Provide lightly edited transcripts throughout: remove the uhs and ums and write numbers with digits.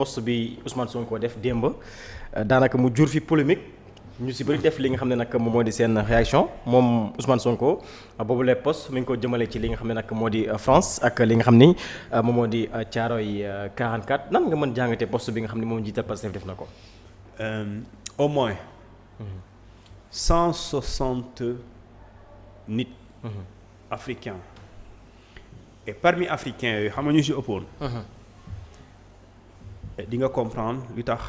poste bi Ousmane Sonko def démb daanaka mu jur fi polémique ñu si bëri def li nga xam ne nag moom moo di seen réaction moom Ousmane Sonko boobu les poste mi ngi ko jëmale ci li nga xam ne nag moo di France ak li nga xam ni moom moo di Thiaroye 44 nan nga mën jàngatee poste bi nga xam ne moom jiital Pastef def na ko. Au moins 160 nit africains et parmi africains yooyu xam nga ñu si ëppoon. di nga comprendre lu tax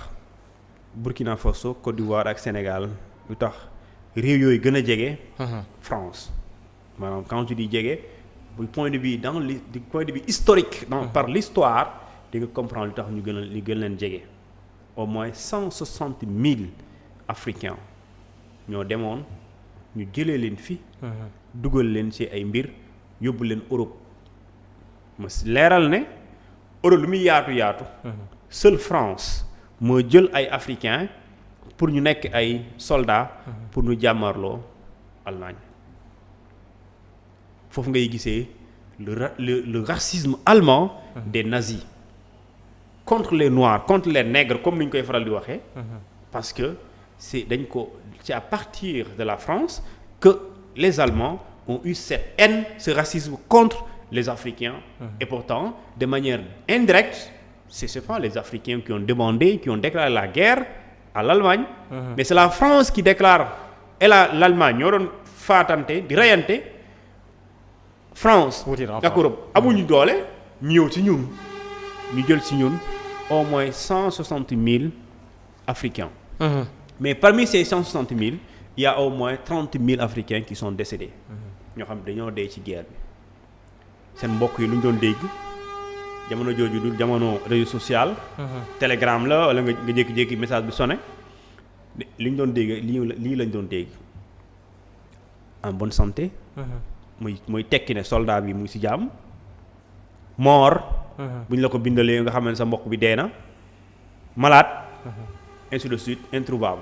Burkina Faso Côte d'Ivoire ak Sénégal lu tax réew yooyu gën a jege. France maanaam quand tu dis jege du point de vue du point de vue historique. Par l'histoire di nga comprendre lu tax ñu gën leen jege. Au moins 160 000 Africains ñoo demoon ñu jëlee leen fi. dugal leen ci ay mbir yóbbu leen Europe ma leeral ne Europe lu muy yaatu. Seule France moo jël ay Africains pour ñu nekk ay soldats. pour ñu jàmmarloo Allemagne foofu ngay gisee le racisme allemand. des nazis contre les noirs contre les nègres comme ni ñu koy faral di waxee. parce que c'est à partir de la France que les Allemands ont eu cette haine, ce racisme contre les Africains. Et pourtant de manière indirecte. C'est pas les Africains qui ont demandé, qui ont déclaré la guerre à l'Allemagne. Mais c'est la France qui déclare et l'Allemagne ñoo doon faatante di reyante France ak Europe amuñu doole ñëw ci ñun ñu jël ci ñun au moins 160 000 Africains. Mais parmi ces 160 000 il y a au moins 30 000 Africains qui sont décédés. ñoo xam dañoo dee ci guerre bi seen mbokk yi lu ñu doon dégg. jamono jooju du jamono réseau social. Telegram la wala nga jékki-jékki message bi sonné li ñu doon dégg lii lañ doon dégg en bonne santé. muy tekki ne soldat bi mu ngi ci jàmm. mort. bu ñu la ko bindalee nga xam ne sa mbokk bi dee na. malade. ainsi de suite introuvable.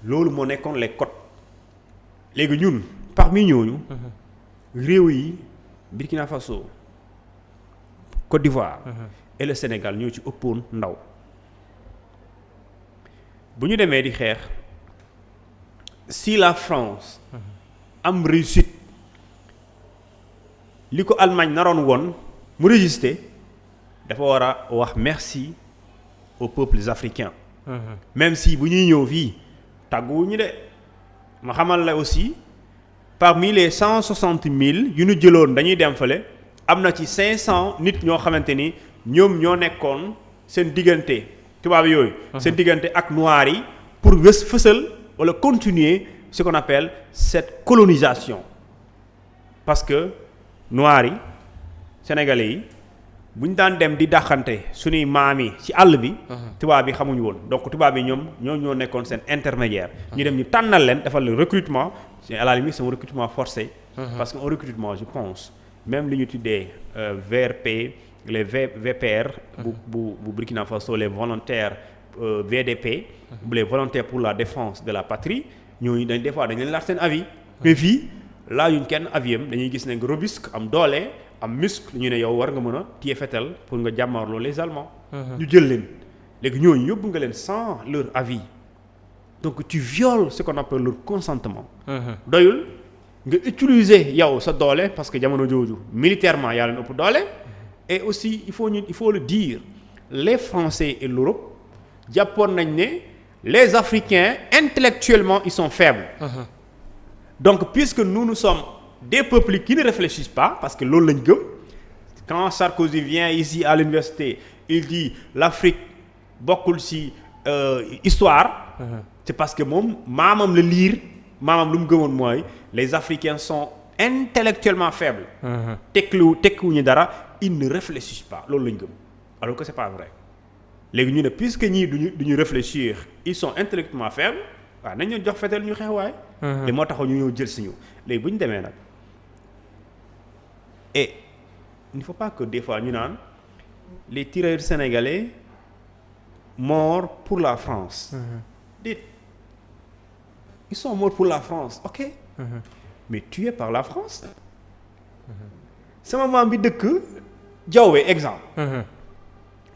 loolu moo nekkoon les codes. léegi ñun parmi ñooñu. réew yi Burkina Faso. Côte d'Ivoire. Et le Sénégal ñoo ci ëppoon ndaw bu ñu demee di xeex si la France am réussite li ko Allemagne naroon woon mu résister dafa war a wax merci aux peuples africains. Même si bu ñuy ñëw fii tàgguwuñu de ma xamal la aussi parmi les 160 000 yu ñu jëloon dañuy dem fële. am na ci 500 nit ñoo xamante ni ñoom ñoo nekkoon seen diggante tubaab yooyu. seen diggante ak noirs yi pour fësal wala continuer ce qu'on appelle cette colonisation. parce que noirs yi sénégalais yi bu ñu daan dem di dàqante suñuy maam yi ci àll bi. tubaab yi xamuñu woon donc tubaab yi ñoo nekkoon seen intermédiaire. ñu dem ñu tànnal leen defal le recrutement c'est à la limite c'est un recrutement forcé. parce que un recrutement je pense. même li ñu tuddee VRP les VPR. bu Burkina Faso les volontaires VDP. les volontaires pour la défense de la patrie ñooñu des fois dañ leen laaj seen avis. mais fii laajuñ kenn avis am dañuy gis ne nga robusque am doole am muscle ñu ne yow war nga mën a téye fetal pour nga jàmmarloo les Allemands. ñu jël leen léegi ñooñu yóbbu nga leen sans leur avis donc tu violes ce qu'on appelle leur consentement. doyul. nga utiliser yow sa doole parce que jamono jooju militairement yaa leen ëpp doole et aussi il faut le dire les Français et l'Europe jàppoon nañ ne les Africains intellectuellement ils sont faibles. Donc puisque nous sommes des peuples qui ne réfléchissent pas parce que loolu lañ gëm quand Sarkozy vient ici à l'université il dit l'Afrique bokkul ci histoire. C'est parce que moom maamam la liir. maanaam lu mu gëmoon mooy les Africains sont intellectuellement faibles. tekkiwuñu dara ils ne réfléchissent pas loolu lañu gëm alors que c'est pas vrai léegi ñu ne puisque ñii duñu réfléchir ils sont intellectuellement faibles waaw nañ ñu jox fetel ñu xeex waay. li moo taxaw ñu ñëw jël si ñu léegi bu ñu demee nag et il ne faut pas que des fois ñu naan les tirailleurs sénégalais morts pour la France. Ils sont morts pour la France, ok. Mais tués par la France. sama maam bi dëkk Diaobé exemple.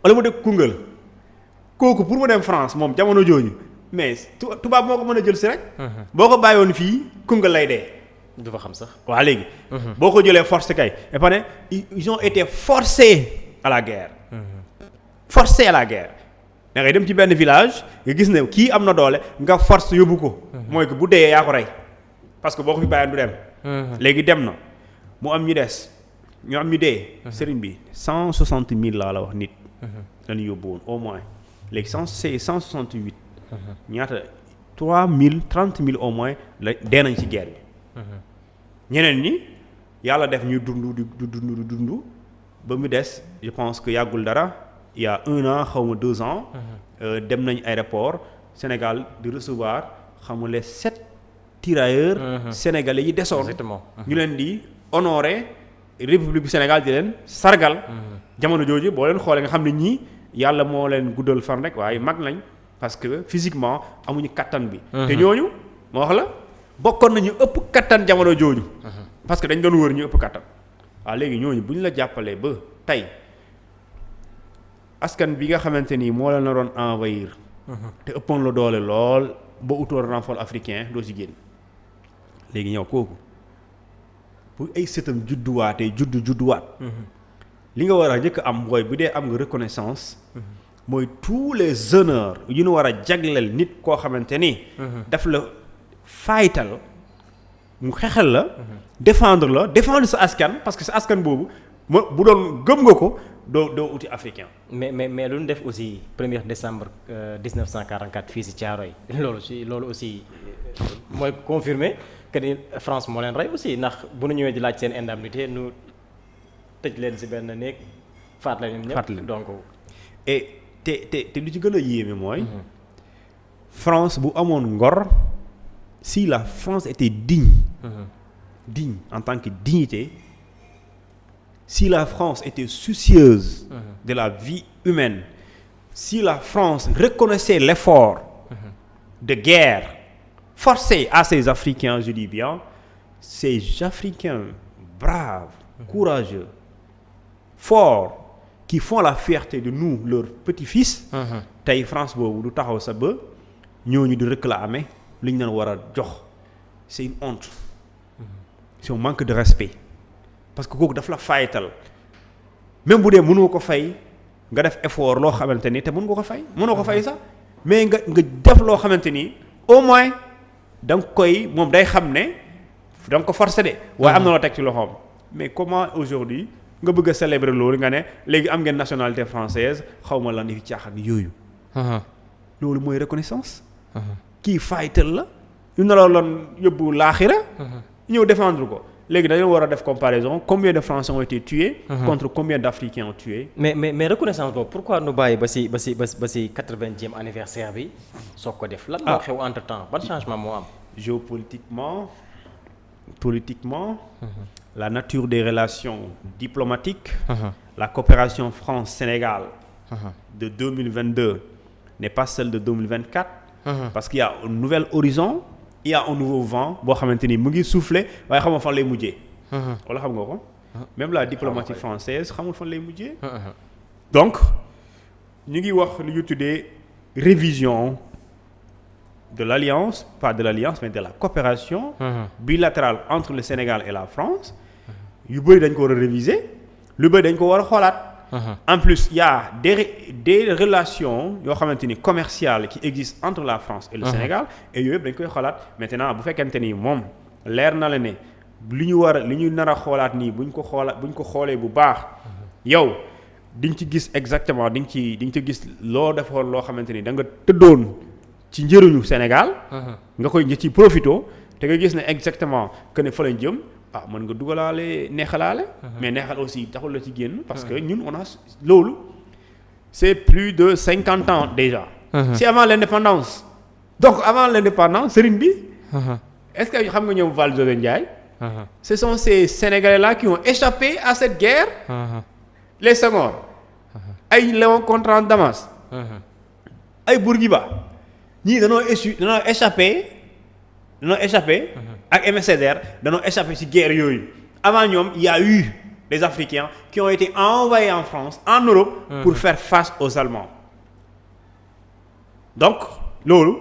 wala mu dëkk Koungheul kooku pour mu dem France moom jamono jooju mais tubaab moo ko mën a jël si rek. boo ko bàyyoon fii Koungheul lay dee. du fa xam sax. waa léegi. boo ko jëlee force kay. et puis ils ont été forcés à la guerre. Forcés à la guerre. da ngay dem ci benn village nga gis ne kii am na doole nga force yóbbu ko. mooy que bu dee yaa ko rey parce que boo ko fi bàyyoon du dem. léegi dem na mu am ñu des ñu am ñu dee. sëriñ bi 160 000 laa la wax nit. lañu yóbbu woon au moins léegi 168. ñaata 30 000 au moins la dee nañ ci guerre bi. ñeneen ñi yàlla def ñu dund ba mu des je pense que yàggul dara il y a 1 an xaw ma 2 ans. dem nañ aéroport Sénégal di recevoir xam nga les 7 tirailleurs. sénégalais yi desoon. exactement ñu leen di honorer république du Sénégal di leen sargal. jamono jooju boo leen xoolee nga xam ne ñii yàlla moo leen guddal fan rek waaye mag lañ parce que physiquement amuñu kattan bi. te ñooñu moo wax la bokkoon nañu ëpp kattan jamono jooju. parce que dañ doon wër ñu ëpp kattan. waaw léegi ñooñu bu ñu la jàppalee ba tey askan bi nga xamante ni moo la naroon envahir. te ëppoon la doole lool ba utoon renfort africain doo ci génn léegi ñëw kooku bu ay sëtam judduwaatee judduwaat. li nga war a njëkk am mooy bu dee am nga reconnaissance. mooy tous les honneurs yu ñu war a jagleel nit koo xamante ni. daf la faytal mu xexal la. défendre sa askan parce que sa askan boobu bu doon gëm nga ko doo uti africain. mais lu ñu def aussi 1er décembre 1944 fii si Thiaroye loolu aussi mooy confirmer que ni France moo leen rey aussi ndax bu ñu ñëwee di laaj seen indemnité nu tëj leen si benn néeg faat leen ñëpp donc. et te lu ci gën a yéeme mooy. France bu amoon ngor si la France était digne. digne en tant que dignité. Si la France était soucieuse de la vie humaine, si la France reconnaissait l'effort de guerre forcé à ces Africains, je dis bien, ces Africains braves, courageux, forts, qui font la fierté de nous, leurs petits-fils, tey France boobu du taxaw sa ba ñooñu di réclamer li ñu leen war a jox c'est une honte, c'est un manque de respect. Parce que kooku daf la fayital même bu dee mënoo ko fay nga def effort loo xamante ni te mën nga ko fay mënoo ko fay sax mais nga def loo xamante ni au moins da nga koy moom day xam ne da nga ko forcer de waaye am na loo teg ci loxoom mais comment aujourd'hui nga bëgg a célébrer loolu nga ne léegi am ngeen nationalité française xaw ma lan fi caaxaan yooyu. loolu mooy reconnaissance. kii fayital la ñu ne la loon yóbbu laaxira ñëw défendre ko. léegi dañoo war a def comparaison combien de Français ont été tués. contre combien d'Africains ont tué. mais reconnaissance boobu pourquoi nu bàyyi ba si 80e anniversaire bi soog ko def. lan moo xew entre temps ban changement moo am. géopolitiquement politiquement. la nature des relations diplomatiques. la coopération France-Sénégal. de 2022 n'est pas celle de 2024. parce qu'il y a un nouvel horizon. il y a un nouveau vent boo xamante ni mu ngi souffler waaye xamul fan lay mujjee. wala xam nga ko. même la diplomatie française xamul fan lay mujjee. donc ñu ngi wax li ñu tuddee révision de l'alliance pas de l'alliance mais de la coopération. bilatérale entre le Sénégal et la France. yu bëri dañ ko war a réviser lu bëri dañ ko war a xoolaat. en plus il y a des relations yoo xamante ni commerciales qui existent entre la France et le Sénégal et yooyu yëpp dañ koy xoolaat maintenant bu fekkente ni moom leer na la ne li ñu nar a xoolaat nii buñ ko xoolee bu baax yow di nga ci gis exactement di nga ci gis loo defoon loo xamante ni da nga tëddoon ci njëriñu Sénégal. nga koy ci profito te nga gis ne exactement que ne fa lañ jëm. mën nga dugalaale neexalaale. mais neexal aussi taxul la ci génn. parce que ñun on a loolu c'est plus de 50 ans déjà. c'est avant l'indépendance. donc avant l'indépendance sëriñ bi. est-ce que xam nga ñoom Valdiodio Ndiaye. ce sont ces Sénégalais-là qui ont échappé à cette guerre. les Senghor. ay Léon Contran Damas. ay Bourguiba. ñii dañoo échappé. ak MSDR dañoo échappé ci guerre yooyu avant ñoom il y a eu des Africains qui ont été envoyés en France en Europe pour faire face aux Allemands donc loolu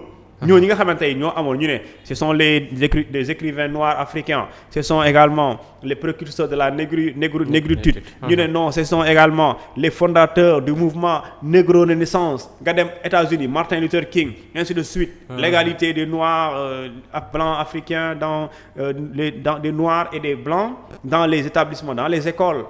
ñoo ñi nga xamante ne ñoo amoon ñu ne ce sont des écrivains noirs africains ce sont également les précurseurs de la négritude ñu ne non ce sont également les fondateurs du mouvement négro-renaissance nga dem États-Unis Martin Luther King ainsi de suite l'égalité des noirs blancs africains dans des noirs et des blancs dans les établissements dans les écoles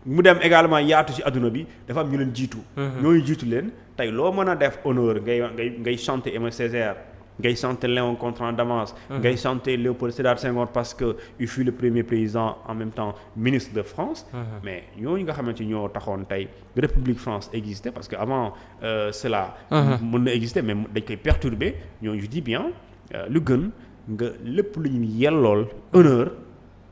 mu dem également yaatu ci adduna bi dafa am ñu leen jiitu ñooñu jiitu leen tey loo mën a def honneur ngay chanter Aimé Césaire ngay chanter Léon Contran Damas ngay chanter Léopold Sédar Senghor parce que il fut le premier président en même temps ministre de France mais ñooñu nga xamante ñoo taxoon tey République France existait parce que avant cela mën na exister mais dañ koy perturber ñooñu je dis bien lu gën nga lépp lu ñu yellool honneur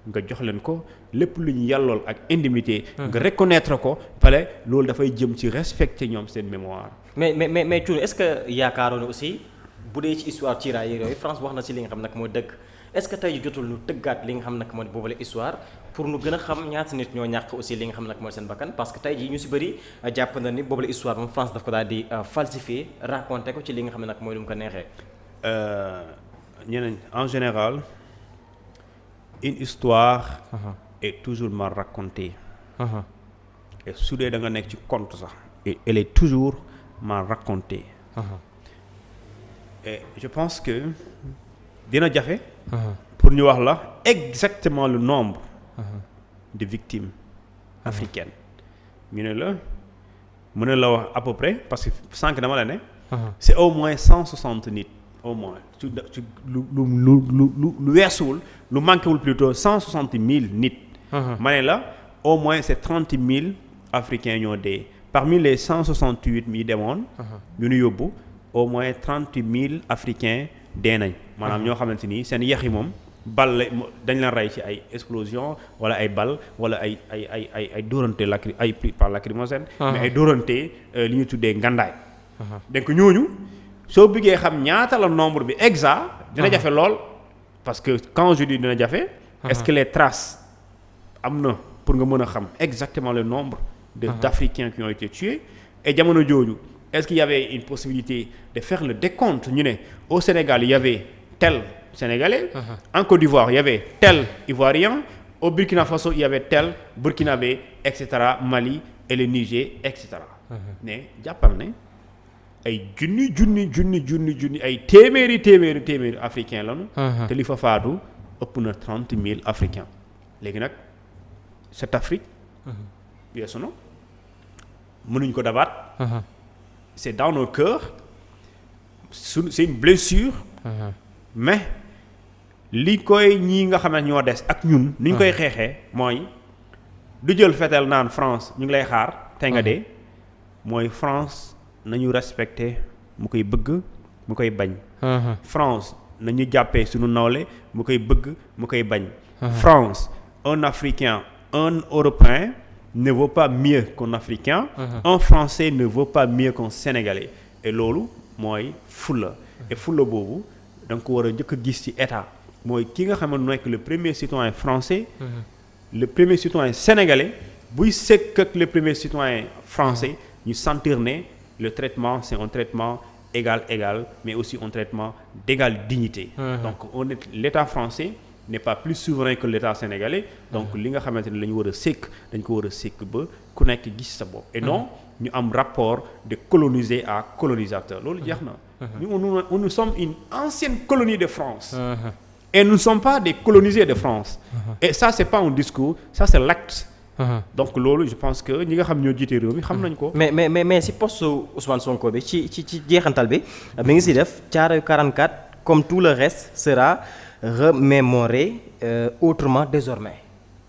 nga jox leen ko lépp lu ñu yàllool ak indemnité nga reconnaître ko pare loolu dafay jëm ci respecter ñoom seen mémoire. mais Thioune est-ce que yaakaaroon na aussi bu dee ci histoire tirailleurs yooyu France wax na ci li nga xam nag mooy dëgg est-ce que tey jotul ñu tëggaat li nga xam nag mooy boobale histoire pour ñu gën a xam ñaata nit ñoo ñàkk aussi li nga xam nag mooy seen bakkan parce que tey jii ñu ci bëri jàpp na ni boobale histoire moom France daf ko daal di falsifier raconter ko ci li nga xam ne nag mooy lu mu ko neexee. ñeneen en général une histoire. est toujours mal racontée. et su dee da nga nekk ci conte sax. et elle est toujours mal racontée. et je pense que dina jafe. pour ñu wax la exactement le nombre. de victimes africaines. ñu ne la mën na la wax à peu près parce que sànq dama la ne. c'est au moins 160 nit au moins ci lu weesuwul lu manqué wul plutôt 160 000 nit. ma ne la au moins c'est 30 000 africains ñoo dee parmi les 168 mi demoon. ñu nu yóbbu au moins 30 000 africains dee nañ. maanaam ñoo xamante ni seen yax yi moom bal la dañ leen rey ci ay explosion wala ay bal wala ay dóorante par lacrymogène. mais ay dóorante li ñu tuddee ngandaay. donc ñooñu soo bëggee xam ñaata la nombre bi exact. dina jafe lool parce que quand je dis dina jafe. est-ce que les traces am na pour nga mën a xam exactement le nombre d'Africains qui ont été tués et jamono jooju est-ce qu'il y avait une possibilité de faire le décompte ñu ne au Sénégal il y avait tel Sénégalais en Côte d'Ivoire il y avait tel Ivoirien au Burkina Faso il y avait tel Burkinabé etc Mali et le Niger etc ne jàppal ne ay junni ay téeméeri africains lañu te li fa faatu ëpp na 30 000 africains léegi nag cette Afrique weesu na mënuñ ko dabaat c'est dans nos cœurs c'est une blessure mais li koy ñii nga xam ne ñoo des ak ñun ni ñu koy xeexee mooy du jël fetel naan France ñu ngi lay xaar tey nga dee mooy France nañu respecter mu koy bëgg mu koy bañ France nañu jàppee suñu nawle mu koy bëgg mu koy bañ France un Africain un Européen ne vaut pas mieux qu'un Africain un Français ne vaut pas mieux qu'un Sénégalais et loolu mooy fulla et fulla boobu da nga ko war a njëkk a gis ci état mooy ki nga xam ne nekk le premier citoyen français le premier citoyen sénégalais buy sekk ak le premier citoyen français ñu sentir ne le traitement c'est un traitement égal mais aussi un traitement d'égale dignité donc l'état français n'est pas plus souverain que l'état sénégalais donc li nga xamante ne la ñu war a sekk dañ ko war a sekk ba ku nekk gis sa bopp et non ñu am rapport de colonisé à colonisateur loolu jeex na nous sommes une ancienne colonie de France et nous ne sommes pas des colonisés de France et ça c'est pas un discours ça c'est l'acte donc loolu je pense que ñi nga xam ñoo jiite réew mi xam nañ ko mais si poste Ousmane Sonko bi ci jeexantal bi mi ngi si def Thiaroye 44 comme tout le reste sera remémoré autrement désormais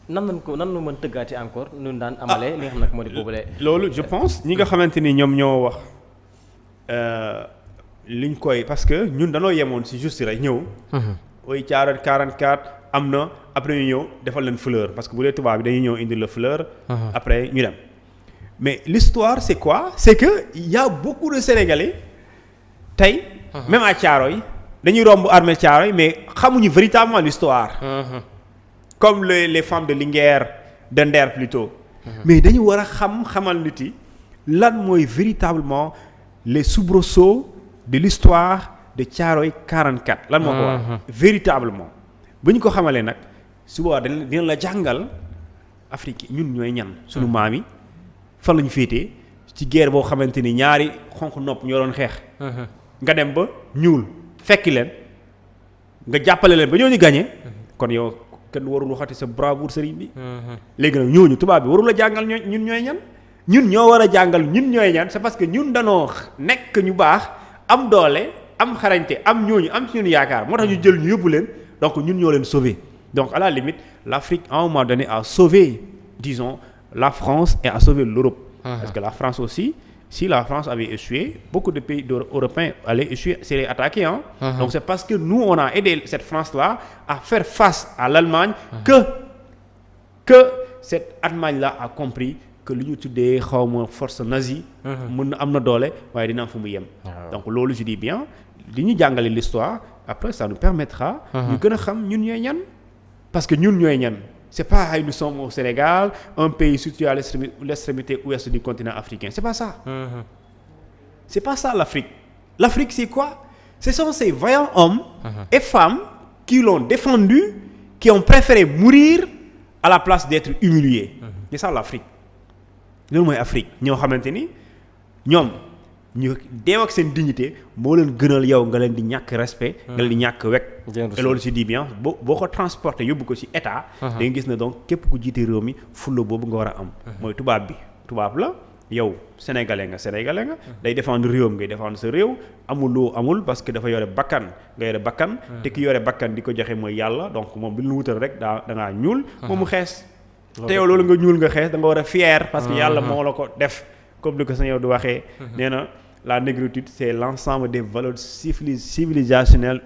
nan la mën tëggaati encore ñun daan amalee li nga xam nag moo di boobule. loolu je pense ñi nga xamante ni ñoom ñoo wax liñ koy parce que ñun dañoo yemoon ci juste rek ñëw. ooy Thiaroye 44 am na après ñu ñëw defal leen fleur parce que bu dee tubaab bi dañuy ñëw indi la fleur. après ñu dem mais l'histoire c'est quoi c'est que il y a beaucoup de Sénégalais tey. même à Thiaroye dañuy romb armée Thiaroye mais xamuñu véritablement l'histoire comme les femmes de Linguère de Nder plutôt mais dañu war a xamal nit yi lan mooy véritablement les soubresauts de l'histoire de Thiaroye 44 lan moo ko war véritablement bu ñu ko xamalee nag suba dina la jàngal Afrique ñun ñooy ñan suñu maam yi fan la ñu féetee ci guerre boo xamante ni ñaari xonq nopp ñoo doon xeex nga dem ba ñuul fekki leen nga jàppale leen ba ñooñu gagné kon yow kenn warul waxati sa bravoure sëriñ bi léegi nag ñooñu tubaab bi warul a jàngal ñun ñooy ñan ñun ñoo war a jàngal ñun ñooy ñan c'est parce que ñun danoo nekk ñu baax am doole am xarañte am ñooñu am ci ñun yaakaar moo tax ñu jël ñu yóbbu leen donc ñun ñoo leen sauver donc à la limite l'Afrique à un moment donné a sauvé disons la France et a sauvé l'Europe parce que la France aussi si la France avait échoué beaucoup de pays européens allaient échouer seraient attaqués donc c'est parce que nous on a aidé cette France-là à faire face à l'Allemagne que cette Allemagne-là a compris que li ñu tuddee xawma force nazie mën na am na doole waaye dina am fu mu yem donc loolu je dis bien li ñu jàngale l'histoire après ça nous permettra ñu gën a xam ñun ñooy ñan parce que ñun ñooy ñan c'est pas ay nous sommes au Sénégal un pays situé à l'extrémité ouest du continent africain c'est pas ça c'est pas ça l'Afrique c'est quoi ce sont ces vaillants hommes et femmes qui l'ont défendu qui ont préféré mourir à la place d'être humiliés c'est ça l'Afrique loolu mooy Afrique ñoo xamante ni ñoom ñu deew ak seen dignité moo leen gënal yow nga leen di ñàkk respect nga leen di ñàkk wekk et loolu je dis bien boo ko transporté yóbbu ko ci état da nga gis ne donc képp ku jiite réew mi fulla boobu nga war a am mooy tubaab la yow sénégalais nga day défendre réewam ngay défendre sa réew amul parce que dafa yore bakkan nga yore bakkan te ki yore bakkan di ko joxe mooy yàlla donc moom bi lu wutal rek da ngaa ñuul moom mu xees te yow loolu nga ñuul nga xees da nga war a fier parce que yàlla moo la ko def comme li ko sa yow di waxee nee na la négritude c'est l'ensemble des valeurs civilisationnelles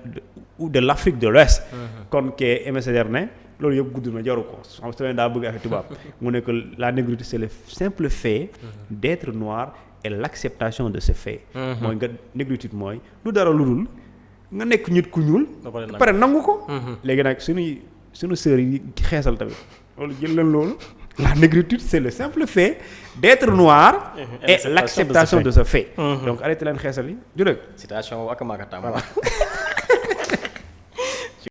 de l'Afrique de l'Ouest kon kee émissaire ne loolu yëpp gudd na jaru ko xam nga daa bëgg affaire tubaab mu ne que la négritude c'est le simple fait d'être noir et l'acceptation de ce fait mooy nga négritude mooy lu dara lu dul nga nekk nit ku ñuul pare nangu ko léegi nag suñu sœurs yi xeesal tamit loolu jël leen loolu la négritude c'est le simple fait d'être noir et l'acceptation de ce fait donc arrêtez leen xeesal yi ju dëgg citation ak maaka tam